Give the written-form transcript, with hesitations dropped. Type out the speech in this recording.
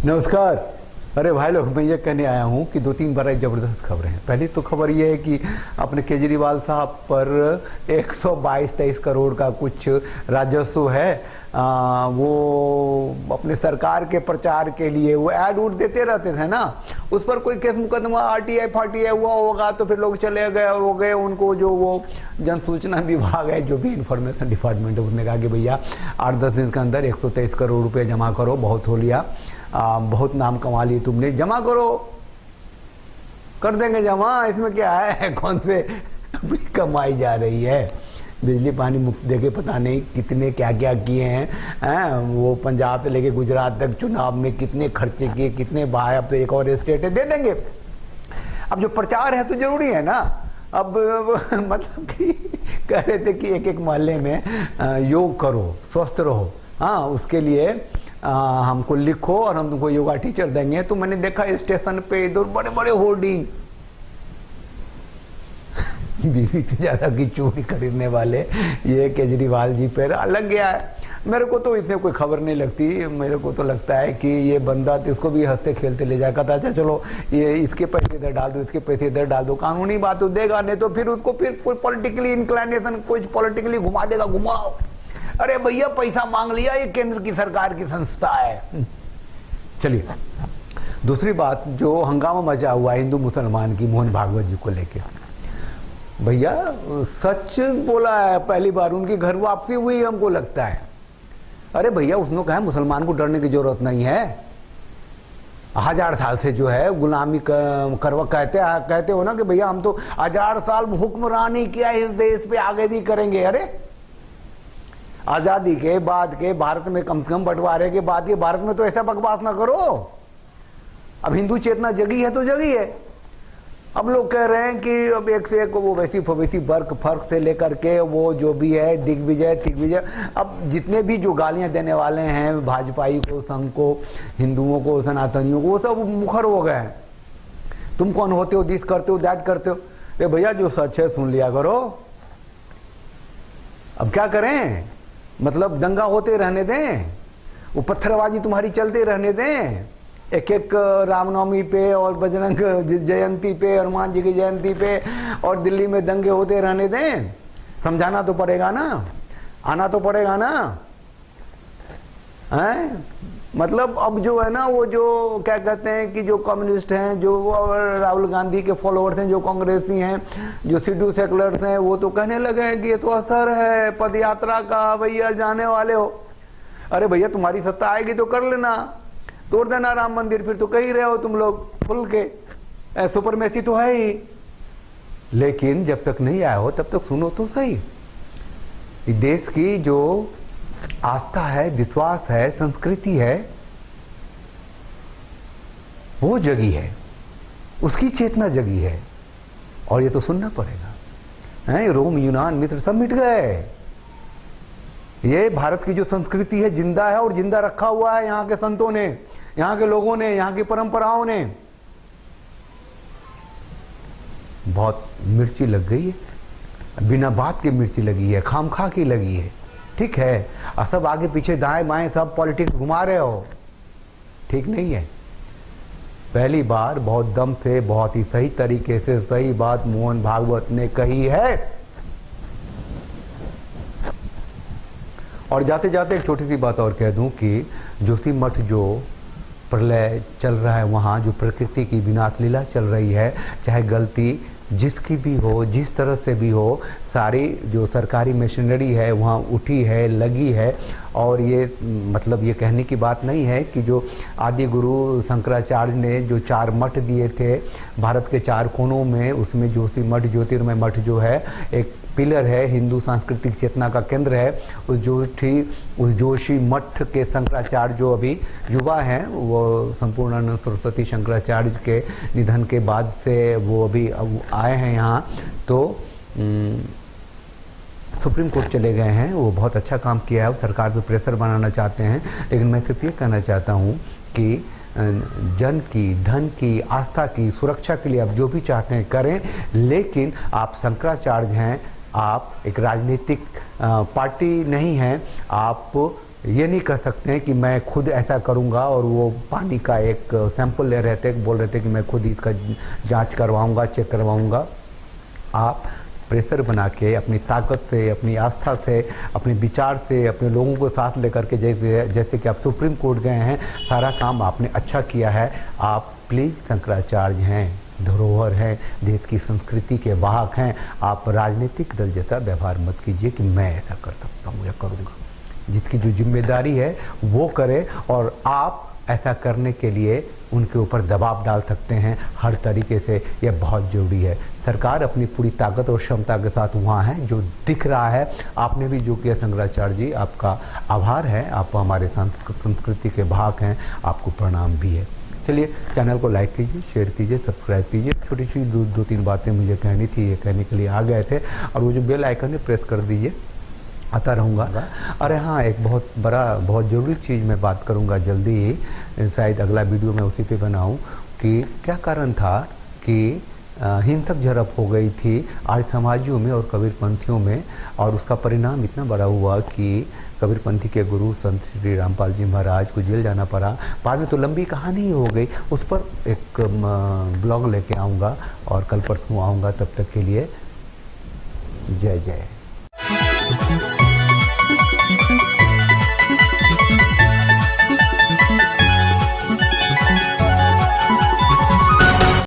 नमस्कार। अरे भाई लोग, मैं ये कहने आया हूँ कि दो तीन बड़ा ज़बरदस्त खबरें हैं। पहली तो खबर ये है कि अपने केजरीवाल साहब पर 122-23 करोड़ का कुछ राजस्व है। वो अपने सरकार के प्रचार के लिए वो ऐड उड देते रहते थे ना, उस पर कोई केस मुकदमा आरटीआई फाटीआई हुआ होगा तो फिर लोग चले गए हो गए। उनको जो वो जन सूचना विभाग है, जो भी इंफॉर्मेशन डिपार्टमेंट है, उसने कहा कि भैया 8-10 दिन के अंदर 123 करोड़ रुपये जमा करो, बहुत हो लिया, बहुत नाम कमा लिए तुमने, जमा करो। कर देंगे जमा, इसमें क्या है, कौन से अपनी कमाई जा रही है। बिजली पानी मुफ्त दे के पता नहीं कितने क्या क्या किए हैं, वो पंजाब से लेके गुजरात तक चुनाव में कितने खर्चे किए, कितने बहाए। अब तो एक और स्टेट है, दे देंगे। अब जो प्रचार है तो जरूरी है ना। अब मतलब कि कह रहे थे कि एक एक मोहल्ले में योग करो, स्वस्थ रहो, हाँ, उसके लिए हमको लिखो और हम तुमको योगा टीचर देंगे। तो मैंने देखा स्टेशन पे इधर बड़े बड़े होर्डिंग, बीवी से ज्यादा की चूड़ी खरीदने वाले ये केजरीवाल जी पर लग गया है। मेरे को तो इतने कोई खबर नहीं लगती। मेरे को तो लगता है कि ये बंदा तो इसको भी हंसते खेलते ले जाएगा। अच्छा चलो, ये इसके पैसे इधर डाल दो, इसके पैसे इधर डाल दो, कानूनी बात तो देगा नहीं तो फिर उसको फिर कोई पॉलिटिकली इंक्लाइनेशन, कोई पॉलिटिकली घुमा देगा, घुमाओ। अरे भैया पैसा मांग लिया, ये केंद्र की सरकार की संस्था है। चलिए, दूसरी बात, जो हंगामा मचा हुआ है हिंदू मुसलमान की मोहन भागवत जी को लेके, भैया सच बोला है, पहली बार उनकी घर वापसी हुई हमको लगता है। अरे भैया उसने कहा मुसलमान को डरने की जरूरत नहीं है। 1000 साल से जो है गुलामी करवा कहते हो ना कि भैया हम तो 1000 साल हुक्मरानी किया इस देश पे, आगे भी करेंगे। अरे आजादी के बाद के भारत में, कम से कम बंटवारे के बाद के भारत में तो ऐसा बकवास ना करो। अब हिंदू चेतना जगी है तो जगी है। अब लोग कह रहे हैं कि अब एक से एक वो वैसी फर्क से लेकर के वो जो भी है दिग्विजय, अब जितने भी जो गालियां देने वाले हैं भाजपाई को, संघ को, हिंदुओं को, सनातनियों को, वो सब मुखर हो गए हैं। तुम कौन होते हो, दिस करते हो, दैट करते हो। अरे भैया जो सच है सुन लिया करो। अब क्या करें, मतलब दंगा होते रहने दें, वो पत्थरबाजी तुम्हारी चलते रहने दें। एक एक रामनवमी पे और बजरंग जयंती पे, हनुमान जी की जयंती पे और दिल्ली में दंगे होते रहने दें। समझाना तो पड़ेगा ना, आना तो पड़ेगा ना, हैं? मतलब अब जो है ना, वो जो क्या कहते हैं कि जो कम्युनिस्ट हैं, जो राहुल गांधी के फॉलोअर्स हैं, जो कांग्रेसी हैं, जो सिद्धू सेकुलर्स हैं, वो तो कहने लगे हैं कि ये तो असर है पद यात्रा का, भैया जाने वाले हो। अरे भैया तुम्हारी सत्ता आएगी तो कर लेना, तोड़ देना राम मंदिर, फिर तो कह रहे हो तुम लोग खुल के, सुपरमेसी तो है ही। लेकिन जब तक नहीं आया हो तब तक सुनो तो सही। देश की जो आस्था है, विश्वास है, संस्कृति है, वो जगी है, उसकी चेतना जगी है, और ये तो सुनना पड़ेगा। हैं, रोम, यूनान, मिस्र सब मिट गए। ये भारत की जो संस्कृति है जिंदा है, और जिंदा रखा हुआ है यहाँ के संतों ने, यहाँ के लोगों ने, यहाँ की परंपराओं ने। बहुत मिर्ची लग गई है, बिना बात के मिर्ची लगी है, खामखा की लगी है। ठीक है, और सब आगे पीछे दाएं बाएं सब पॉलिटिक्स घुमा रहे हो, ठीक नहीं है। पहली बार बहुत दम से, बहुत ही सही तरीके से सही बात मोहन भागवत ने कही है। और जाते जाते एक छोटी सी बात और कह दूं कि जोशीमठ जो प्रलय चल रहा है, वहाँ जो प्रकृति की विनाश लीला चल रही है, चाहे गलती जिसकी भी हो, जिस तरह से भी हो, सारी जो सरकारी मशीनरी है वहाँ उठी है, लगी है। और ये मतलब ये कहने की बात नहीं है कि जो आदि गुरु शंकराचार्य ने जो 4 मठ दिए थे भारत के 4 कोनों में, उसमें जोशीमठ ज्योतिर्मय मठ जो है एक पिलर है, हिंदू सांस्कृतिक चेतना का केंद्र है। उस जोशी मठ के शंकराचार्य जो अभी युवा हैं, वो संपूर्णानंद सरस्वती शंकराचार्य के निधन के बाद से वो अभी आए हैं यहाँ, तो सुप्रीम कोर्ट चले गए हैं। वो बहुत अच्छा काम किया है, वो सरकार पे प्रेशर बनाना चाहते हैं। लेकिन मैं सिर्फ ये कहना चाहता हूँ कि जन की, धन की, आस्था की सुरक्षा के लिए आप जो भी चाहते हैं करें, लेकिन आप शंकराचार्य हैं, आप एक राजनीतिक पार्टी नहीं हैं, आप ये नहीं कह सकते हैं कि मैं खुद ऐसा करूंगा और वो पानी का एक सैंपल ले रहे थे, बोल रहे थे कि मैं खुद ही इसका जांच करवाऊंगा, चेक करवाऊंगा। आप प्रेशर बना के अपनी ताकत से, अपनी आस्था से, अपने विचार से, अपने लोगों को साथ लेकर के जैसे कि आप सुप्रीम कोर्ट गए हैं, सारा काम आपने अच्छा किया है। आप प्लीज़ शंकराचार्य हैं, धरोहर हैं, देश की संस्कृति के वाहक हैं। आप राजनीतिक दल जैसा व्यवहार मत कीजिए कि मैं ऐसा कर सकता हूँ या करूँगा। जिसकी जो जिम्मेदारी है वो करे, और आप ऐसा करने के लिए उनके ऊपर दबाव डाल सकते हैं हर तरीके से। यह बहुत ज़रूरी है। सरकार अपनी पूरी ताकत और क्षमता के साथ वहाँ है, जो दिख रहा है। आपने भी जो किया शंकराचार्य जी, आपका आभार है। आप हमारे संस्कृति के भाग हैं, आपको प्रणाम भी है। चलिए, चैनल को लाइक कीजिए, शेयर कीजिए, सब्सक्राइब कीजिए। छोटी सी दो तीन बातें मुझे कहनी थी, ये कहने के लिए आ गए थे। और वो जो बेल आइकन है प्रेस कर दीजिए, आता रहूँगा। अरे हाँ, एक बहुत ज़रूरी चीज़ मैं बात करूँगा जल्दी ही, शायद अगला वीडियो मैं उसी पे बनाऊँ कि क्या कारण था कि हिंसक झड़प हो गई थी आर्य समाजियों में और कबीरपंथियों में, और उसका परिणाम इतना बड़ा हुआ कि कबीरपंथी के गुरु संत श्री रामपाल जी महाराज को जेल जाना पड़ा। बाद में तो लंबी कहानी ही हो गई, उस पर एक ब्लॉग लेके आऊँगा और कल परसों आऊँगा। तब तक के लिए जय जय।